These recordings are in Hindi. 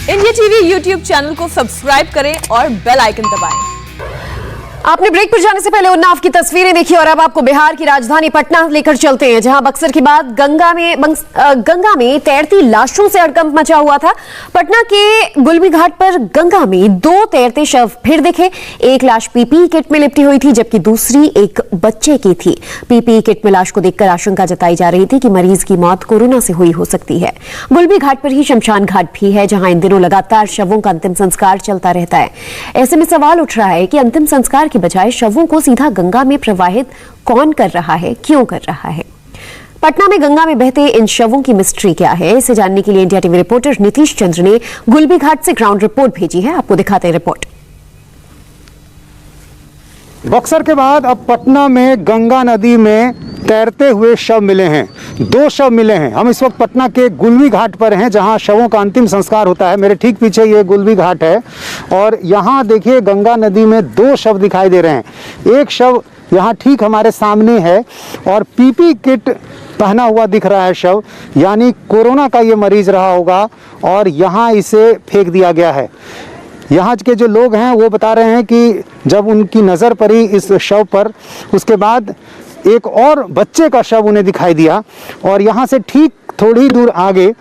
इंडिया टीवी यूट्यूब चैनल को सब्सक्राइब करें और बेल आइकन दबाएं। आपने ब्रेक पर जाने से पहले उन्नाव की तस्वीरें देखी और अब आपको बिहार की राजधानी पटना लेकर चलते हैं, जहां बक्सर के बाद गंगा में तैरती लाशों से हड़कंप मचा हुआ था। पटना के गुलबी घाट पर गंगा में 2 तैरते शव फिर दिखे। एक लाश पीपीई किट में लिपटी हुई थी, जबकि दूसरी एक बच्चे की थी। पीपीई किट में लाश को देखकर आशंका जताई जा रही थी कि मरीज की मौत कोरोना से हुई हो सकती है। गुलबी घाट पर ही शमशान घाट भी है, जहां इन दिनों लगातार शवों का अंतिम संस्कार चलता रहता है। ऐसे में सवाल उठ रहा है कि अंतिम संस्कार बजाय शवों को सीधा गंगा में प्रवाहित कौन कर रहा है, क्यों कर रहा है? पटना में गंगा में बहते इन शवों की मिस्ट्री क्या है, इसे जानने के लिए इंडिया टीवी रिपोर्टर नीतीश चंद्र ने गुलबी घाट से ग्राउंड रिपोर्ट भेजी है। आपको दिखाते हैं रिपोर्ट। बक्सर के बाद अब पटना में गंगा नदी में तैरते हुए शव मिले हैं। 2 शव मिले हैं। हम इस वक्त पटना के गुलबी घाट पर हैं, जहां शवों का अंतिम संस्कार होता है। मेरे ठीक पीछे ये गुलबी घाट है और यहाँ देखिए गंगा नदी में 2 शव दिखाई दे रहे हैं। एक शव यहाँ ठीक हमारे सामने है और पीपी किट पहना हुआ दिख रहा है शव, यानी कोरोना का ये मरीज रहा होगा और यहाँ इसे फेंक दिया गया है। यहाँ के जो लोग हैं वो बता रहे हैं कि जब उनकी नज़र पड़ी इस शव पर, उसके बाद एक और बच्चे का शव उन्हें दिखाई दिया और यहाँ से ठीक थोड़ी दूर आगे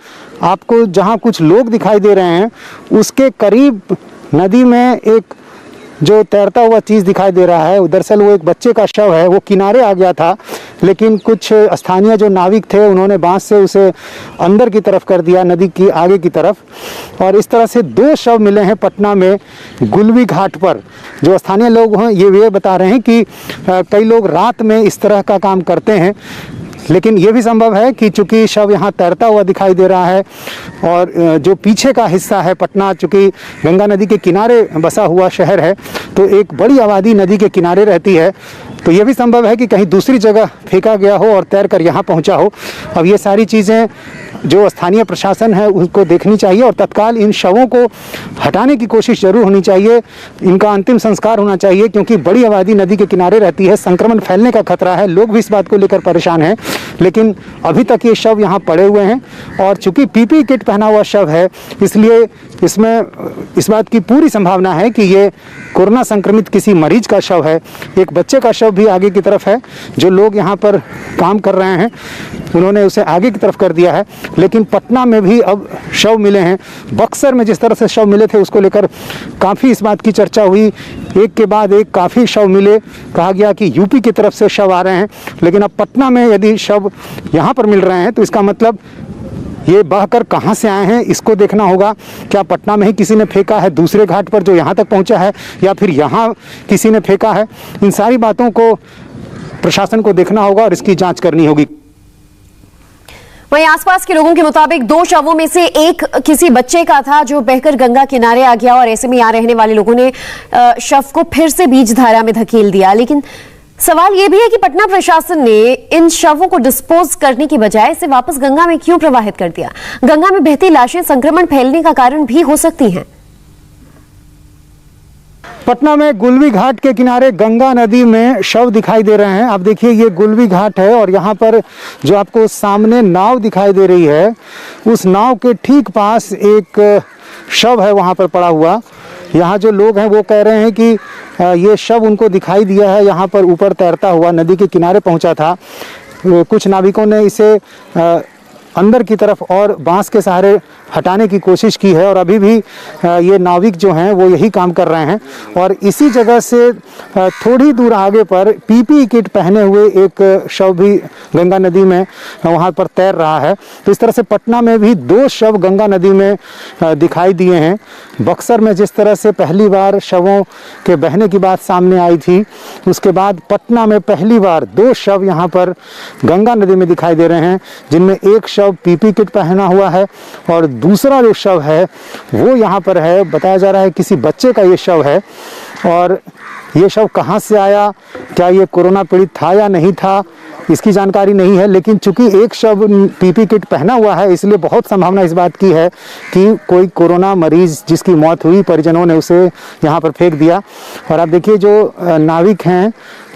आपको जहाँ कुछ लोग दिखाई दे रहे हैं, उसके करीब नदी में एक जो तैरता हुआ चीज़ दिखाई दे रहा है, दरअसल वो एक बच्चे का शव है। वो किनारे आ गया था, लेकिन कुछ स्थानीय जो नाविक थे उन्होंने बांस से उसे अंदर की तरफ कर दिया, नदी की आगे की तरफ। और इस तरह से 2 शव मिले हैं पटना में गुलबी घाट पर। जो स्थानीय लोग हैं ये बता रहे हैं कि कई लोग रात में इस तरह का काम करते हैं, लेकिन ये भी संभव है कि चूंकि शव यहाँ तैरता हुआ दिखाई दे रहा है और जो पीछे का हिस्सा है पटना, चूंकि गंगा नदी के किनारे बसा हुआ शहर है, तो एक बड़ी आबादी नदी के किनारे रहती है, तो ये भी संभव है कि कहीं दूसरी जगह फेंका गया हो और तैर कर यहाँ पहुँचा हो। अब ये सारी चीज़ें जो स्थानीय प्रशासन है उसको देखनी चाहिए और तत्काल इन शवों को हटाने की कोशिश जरूर होनी चाहिए। इनका अंतिम संस्कार होना चाहिए, क्योंकि बड़ी आबादी नदी के किनारे रहती है, संक्रमण फैलने का खतरा है। लोग भी इस बात को लेकर परेशान हैं, लेकिन अभी तक ये शव यहाँ पड़े हुए हैं और चूंकि पीपी किट पहना हुआ शव है, इसलिए इसमें इस बात की पूरी संभावना है कि ये कोरोना संक्रमित किसी मरीज का शव है। एक बच्चे का शव भी आगे की तरफ है। जो लोग यहाँ पर काम कर रहे हैं उन्होंने उसे आगे की तरफ कर दिया है, लेकिन पटना में भी अब शव मिले हैं। बक्सर में जिस तरह से शव मिले थे उसको लेकर काफ़ी इस बात की चर्चा हुई, एक के बाद एक काफ़ी शव मिले। कहा गया कि यूपी की तरफ से शव आ रहे हैं, लेकिन अब पटना में यदि शव यहाँ पर मिल रहे हैं तो इसका मतलब ये बहकर कहाँ से आए हैं, इसको देखना होगा। क्या पटना में ही किसी ने फेंका है दूसरे घाट पर जो यहाँ तक पहुँचा है, या फिर यहाँ किसी ने फेंका है? इन सारी बातों को प्रशासन को देखना होगा और इसकी जांच करनी होगी। वहीं आसपास के लोगों के मुताबिक 2 शवों में से एक किसी बच्चे का था जो बहकर गंगा किनारे आ गया और ऐसे में यहाँ रहने वाले लोगों ने शव को फिर से बीच धारा में धकेल दिया। लेकिन सवाल यह भी है कि पटना प्रशासन ने इन शवों को डिस्पोज करने की बजाय इसे वापस गंगा में क्यों प्रवाहित कर दिया? गंगा में बहती लाशें संक्रमण फैलने का कारण भी हो सकती हैं। पटना में गुलबी घाट के किनारे गंगा नदी में शव दिखाई दे रहे हैं। आप देखिए ये गुलबी घाट है और यहाँ पर जो आपको सामने नाव दिखाई दे रही है, उस नाव के ठीक पास एक शव है वहाँ पर पड़ा हुआ। यहाँ जो लोग हैं वो कह रहे हैं कि ये शव उनको दिखाई दिया है, यहाँ पर ऊपर तैरता हुआ नदी के किनारे पहुँचा था। कुछ नाविकों ने इसे अंदर की तरफ और बांस के सहारे हटाने की कोशिश की है और अभी भी ये नाविक जो हैं वो यही काम कर रहे हैं। और इसी जगह से थोड़ी दूर आगे पर पीपी किट पहने हुए एक शव भी गंगा नदी में वहाँ पर तैर रहा है। तो इस तरह से पटना में भी 2 शव गंगा नदी में दिखाई दिए हैं। बक्सर में जिस तरह से पहली बार शवों के बहने की बात सामने आई थी, उसके बाद पटना में पहली बार 2 शव यहाँ पर गंगा नदी में दिखाई दे रहे हैं, जिनमें एक शव पीपी किट पहना हुआ है और दूसरा जो शव है वो यहाँ पर है। बताया जा रहा है किसी बच्चे का ये शव है और ये शव कहाँ से आया, क्या ये कोरोना पीड़ित था या नहीं था, इसकी जानकारी नहीं है। लेकिन चूंकि एक शव पीपी किट पहना हुआ है, इसलिए बहुत संभावना इस बात की है कि कोई कोरोना मरीज जिसकी मौत हुई, परिजनों ने उसे यहाँ पर फेंक दिया। और आप देखिए जो नाविक हैं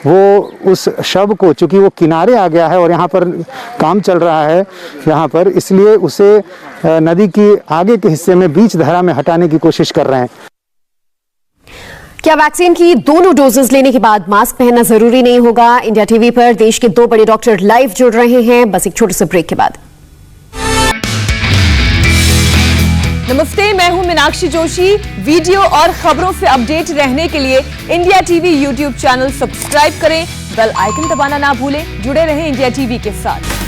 वो उस शव को, चूंकि वो किनारे आ गया है और यहाँ पर काम चल रहा है यहाँ पर, इसलिए उसे नदी की आगे के हिस्से में बीच धारा में हटाने की कोशिश कर रहे हैं। क्या वैक्सीन की दोनों डोजेस लेने के बाद मास्क पहनना जरूरी नहीं होगा? इंडिया टीवी पर देश के 2 बड़े डॉक्टर लाइव जुड़ रहे हैं, बस एक छोटे से ब्रेक के बाद। नमस्ते, मैं हूं मीनाक्षी जोशी। वीडियो और खबरों से अपडेट रहने के लिए India TV YouTube channel subscribe करें, बेल आइकन दबाना ना भूलें। जुड़े रहें इंडिया टीवी के साथ।